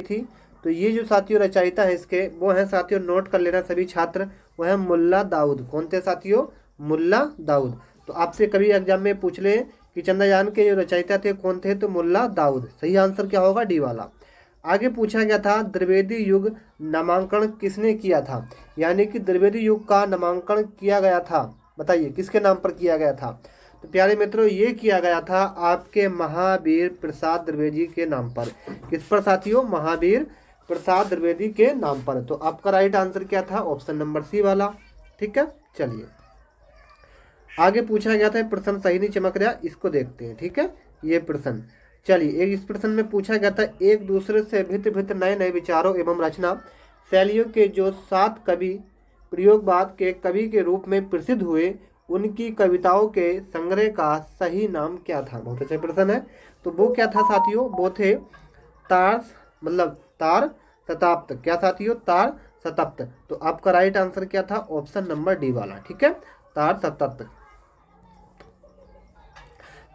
थी। तो ये जो साथियों रचयिता है इसके वो है साथियों, नोट कर लेना सभी छात्र, वो है मुल्ला दाऊद। कौन थे साथियों? मुल्ला दाऊद। तो आपसे कभी एग्जाम में पूछ ले कि चंद्रयान के जो रचयिता थे कौन थे, तो मुल्ला दाऊद। सही आंसर क्या होगा? डी वाला। आगे पूछा गया था द्विवेदी युग नामांकन किसने किया था, यानी कि द्विवेदी युग का नामांकन किया गया था, बताइए किसके नाम पर किया गया था? तो प्यारे मित्रों ये किया गया था आपके महावीर प्रसाद द्विवेदी के नाम पर। किस पर साथियों? महावीर प्रसाद द्विवेदी के नाम पर। तो आपका राइट आंसर क्या था? ऑप्शन नंबर सी वाला। ठीक है, चलिए आगे पूछा गया था, प्रश्न सही नहीं चमक रहा, इसको देखते हैं। ठीक है, ये प्रश्न, चलिए इस प्रश्न में पूछा गया था, एक दूसरे से भिन्न भिन्न नए नए विचारों एवं रचना शैलियों के जो 7 कवि प्रयोगवाद के कवि के रूप में प्रसिद्ध हुए, उनकी कविताओं के संग्रह का सही नाम क्या था? बहुत अच्छा प्रश्न है। तो वो क्या था साथियों? वो थे तार, मतलब तार शताब्द। क्या साथियों? तार शताब्द। तो आपका राइट आंसर क्या था? ऑप्शन नंबर डी वाला। ठीक है, तार शताब्द।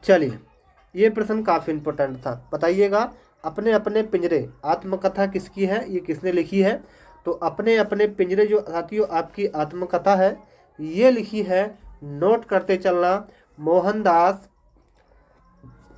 चलिए ये प्रश्न काफी इंपॉर्टेंट था, बताइएगा अपने अपने पिंजरे आत्मकथा किसकी है, ये किसने लिखी है? तो अपने अपने पिंजरे जो साथियों आपकी आत्मकथा है ये लिखी है, नोट करते चलना, मोहनदास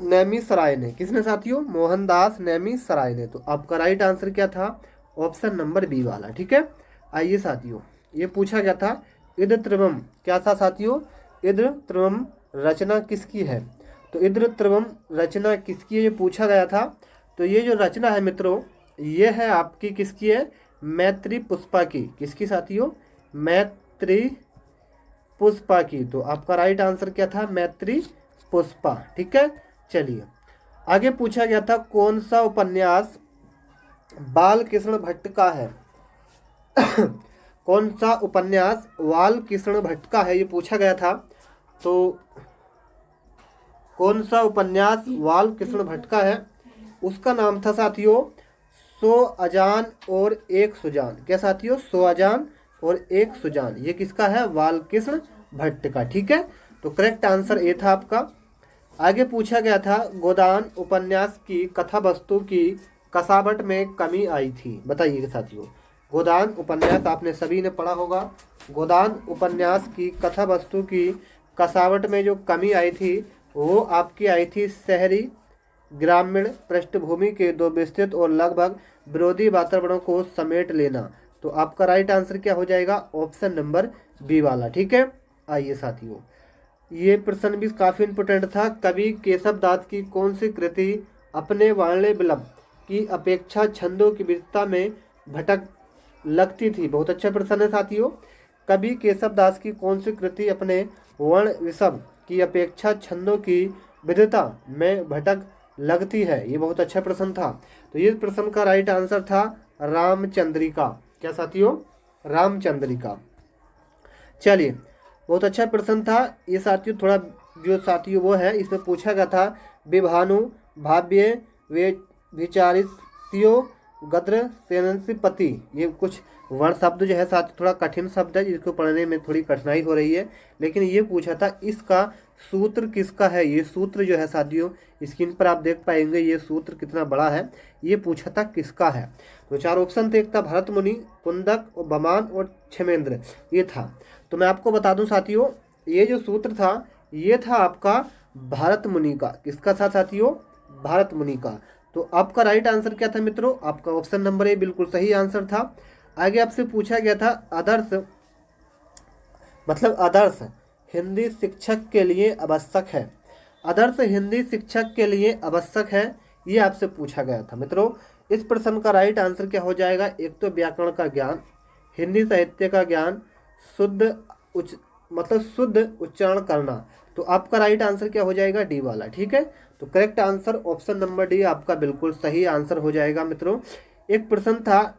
नेमिसराय ने। किसने साथियों? मोहनदास नेमिसराय ने। तो आपका राइट आंसर क्या था? ऑप्शन नंबर बी वाला। ठीक है, आइए साथियों ये पूछा गया था इद्र त्रिवम, क्या था साथियों? इद्र त्रिवम रचना किसकी है? तो इद्र त्रिवम रचना किसकी है ये पूछा गया था। तो ये जो रचना है मित्रों ये है आपकी किसकी है? मैत्री पुष्पा की। किसकी साथियों? मैत्री पुष्पा की। तो आपका राइट आंसर क्या था? मैत्री पुष्पा। ठीक है, चलिए आगे पूछा गया था कौन सा उपन्यास बाल कृष्ण भट्ट का है? कौन सा उपन्यास बाल कृष्ण भट्ट का है ये पूछा गया था। तो कौन सा उपन्यास बाल कृष्ण भट्ट का है? उसका नाम था साथियों सो अजान और एक सुजान। क्या साथियों? सो अजान और एक सुजान। ये किसका है? बाल कृष्ण भट्ट का। ठीक है, तो करेक्ट आंसर ए था आपका। आगे पूछा गया था गोदान उपन्यास की कथा वस्तु की कसावट में कमी आई थी, बताइए साथियों। गोदान उपन्यास आपने सभी ने पढ़ा होगा। गोदान उपन्यास की कथा वस्तु की कसावट में जो कमी आई थी वो आपकी आई थी शहरी ग्रामीण पृष्ठभूमि के दो विस्तृत और लगभग विरोधी वातावरणों को समेट लेना। तो आपका राइट आंसर क्या हो जाएगा? ऑप्शन नंबर बी वाला। ठीक है, आइए साथियों ये प्रश्न भी काफ़ी इंपोर्टेंट था। कवि केशव दास की कौन सी कृति अपने वाण्य विलंब की अपेक्षा छंदों की विविधता में भटक लगती थी? बहुत अच्छा प्रश्न है साथियों। कवि केशव दास की कौन सी कृति अपने वर्ण विषम की अपेक्षा छंदों की विविधता में भटक लगती है? ये बहुत अच्छा प्रश्न था। तो ये प्रश्न का राइट आंसर था रामचंद्रिका। क्या साथियों? रामचंद्रिका। चलिए बहुत अच्छा प्रश्न था ये साथियों। थोड़ा जो साथियों वो है इसमें पूछा गया था विभानु भाव्य वे विचारित्यो गद्र सेनपति। ये कुछ वर्ण शब्द जो है साथ थोड़ा कठिन शब्द है जिसको पढ़ने में थोड़ी कठिनाई हो रही है, लेकिन ये पूछा था इसका सूत्र किसका है? ये सूत्र जो है साथियों स्क्रीन पर आप देख पाएंगे, ये सूत्र कितना बड़ा है। ये पूछा था किसका है? तो 4 ऑप्शन थे, एक था भरत मुनि, कुंदक और बमान और क्षेमेंद्र, ये था। तो मैं आपको बता दूं साथियों ये जो सूत्र था ये था आपका भरत मुनि का। किसका था साथियों? भरत मुनि का। तो आपका राइट आंसर क्या था मित्रों? आपका ऑप्शन नंबर ए बिल्कुल सही आंसर था। आगे आपसे पूछा गया था आदर्श मतलब आदर्श हिंदी शिक्षक के लिए आवश्यक है। आदर्श हिंदी शिक्षक के लिए आवश्यक है ये आपसे पूछा गया था मित्रों। इस प्रश्न का राइट आंसर क्या हो जाएगा? एक तो व्याकरण का ज्ञान, हिंदी साहित्य का ज्ञान, शुद्ध शुद्ध उच्चारण करना। तो आपका राइट आंसर क्या हो जाएगा? डी वाला। ठीक है, तो correct answer option number D आपका बिल्कुल सही आंसर हो जाएगा मित्रों। एक प्रश्न था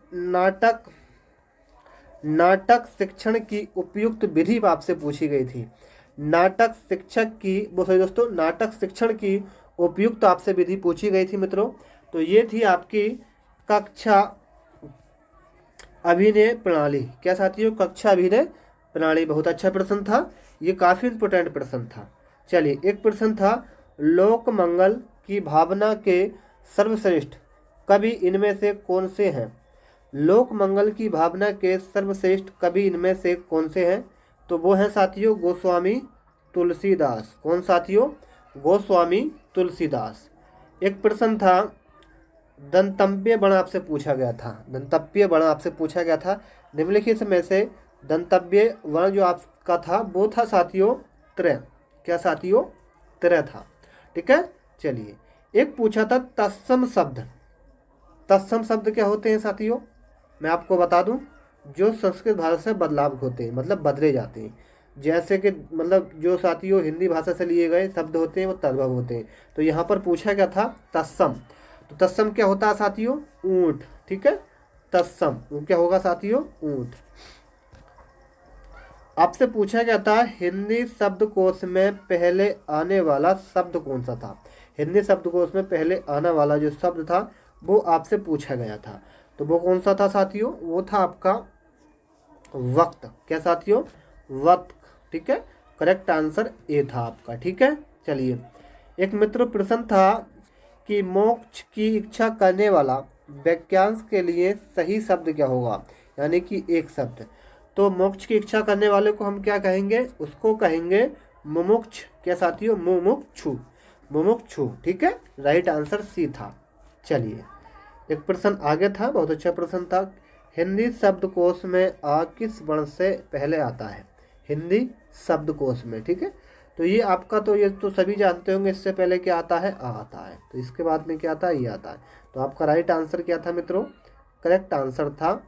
नाटक शिक्षण की उपयुक्त विधि आपसे पूछी गई थी। नाटक शिक्षक की सॉरी दोस्तों नाटक शिक्षण की उपयुक्त आपसे विधि पूछी गई थी मित्रों। तो ये थी आपकी कक्षा अभिनय प्रणाली। क्या साथियों? कक्षा अभिनय प्रणाली। बहुत अच्छा प्रश्न था, ये काफ़ी इंपोर्टेंट प्रश्न था। चलिए एक प्रश्न था लोक मंगल की भावना के सर्वश्रेष्ठ कवि इनमें से कौन से हैं? लोक मंगल की भावना के सर्वश्रेष्ठ कवि इनमें से कौन से हैं? तो वो हैं साथियों गोस्वामी तुलसीदास। कौन साथियों? गोस्वामी तुलसीदास। एक प्रश्न था दंतव्य वर्ण आपसे पूछा गया था, दंतव्य वर्ण आपसे पूछा गया था। निम्नलिखित में से दंतव्य वर्ण जो आपका था वो था साथियों त्रय। क्या साथियों? त्रय था। ठीक है, चलिए एक पूछा था तत्सम शब्द। तत्सम शब्द क्या होते हैं साथियों? मैं आपको बता दूं, जो संस्कृत भाषा से बदलाव होते हैं, मतलब बदले जाते हैं। जैसे कि मतलब जो साथियों हिंदी भाषा से लिए गए शब्द होते हैं वो तद्भव होते हैं। तो यहाँ पर पूछा गया था तत्सम। तो तत्सम क्या होता है साथियों? ऊंट। ठीक है, तत्सम क्या होगा साथियों? ऊंट। आपसे पूछा गया था हिंदी शब्दकोश में पहले आने वाला शब्द कौन सा था? हिंदी शब्दकोश में पहले आने वाला जो शब्द था वो आपसे पूछा गया था। तो वो कौन सा था साथियों? वो था आपका वक्त। क्या साथियों? वक्त। ठीक है, करेक्ट आंसर ए था आपका। ठीक है, चलिए एक मित्र प्रश्न था कि मोक्ष की इच्छा करने वाला वाक्यांश के लिए सही शब्द क्या होगा, यानी कि एक शब्द। तो मोक्ष की इच्छा करने वाले को हम क्या कहेंगे? उसको कहेंगे मुमुक्ष। क्या साथियों? मुमुक्षु। मुमुक्षु। ठीक है, राइट आंसर सी था। चलिए एक प्रश्न आगे था, बहुत अच्छा प्रश्न था। हिंदी शब्दकोश में आ किस वर्ण से पहले आता है? हिंदी शब्दकोश में। ठीक है, तो ये आपका तो ये तो सभी जानते होंगे, इससे पहले क्या आता है? आ आता है। तो इसके बाद में क्या आता है? ये आता है। तो आपका राइट आंसर क्या था मित्रों? करेक्ट आंसर था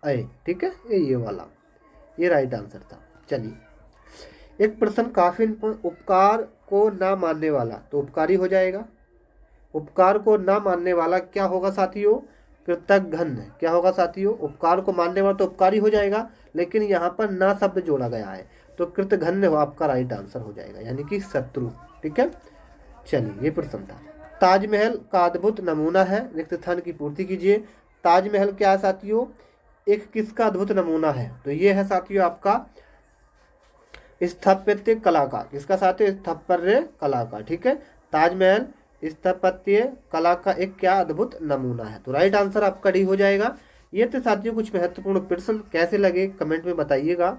ए। ठीक है, ये वाला, ये राइट आंसर था। चलिए एक प्रश्न काफी उपकार को ना मानने वाला, तो उपकारी हो जाएगा। उपकार को ना मानने वाला क्या होगा साथियों? कृतघ्न। क्या होगा साथियों? उपकार को मानने वाला तो उपकारी हो जाएगा, लेकिन यहाँ पर ना शब्द जोड़ा गया है तो कृतघ्न आपका राइट आंसर हो जाएगा, यानी कि शत्रु। ठीक है, चलिए ये प्रश्न था। ताजमहल का अद्भुत नमूना है, रिक्त स्थान की पूर्ति कीजिए। ताजमहल क्या है साथियों? एक किसका अद्भुत नमूना है? तो ये है साथियों आपका स्थापत्य कला का। किसका साथियों? स्थापत्य कला का। ठीक है, ताजमहल स्थापत्य कला का एक क्या अद्भुत नमूना है। तो राइट आंसर आपका डी हो जाएगा। ये तो साथियों कुछ महत्वपूर्ण प्रश्न, कैसे लगे कमेंट में बताइएगा।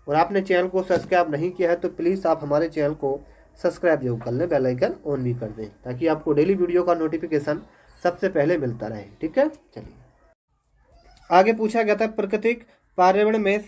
और आपने चैनल को सब्सक्राइब नहीं किया है तो प्लीज़ आप हमारे चैनल को सब्सक्राइब जरूर कर लें, बेल आइकन ऑन भी कर दें, ताकि आपको डेली वीडियो का नोटिफिकेशन सबसे पहले मिलता रहे। ठीक है, चलिए आगे पूछा गया था प्राकृतिक पर्यावरण में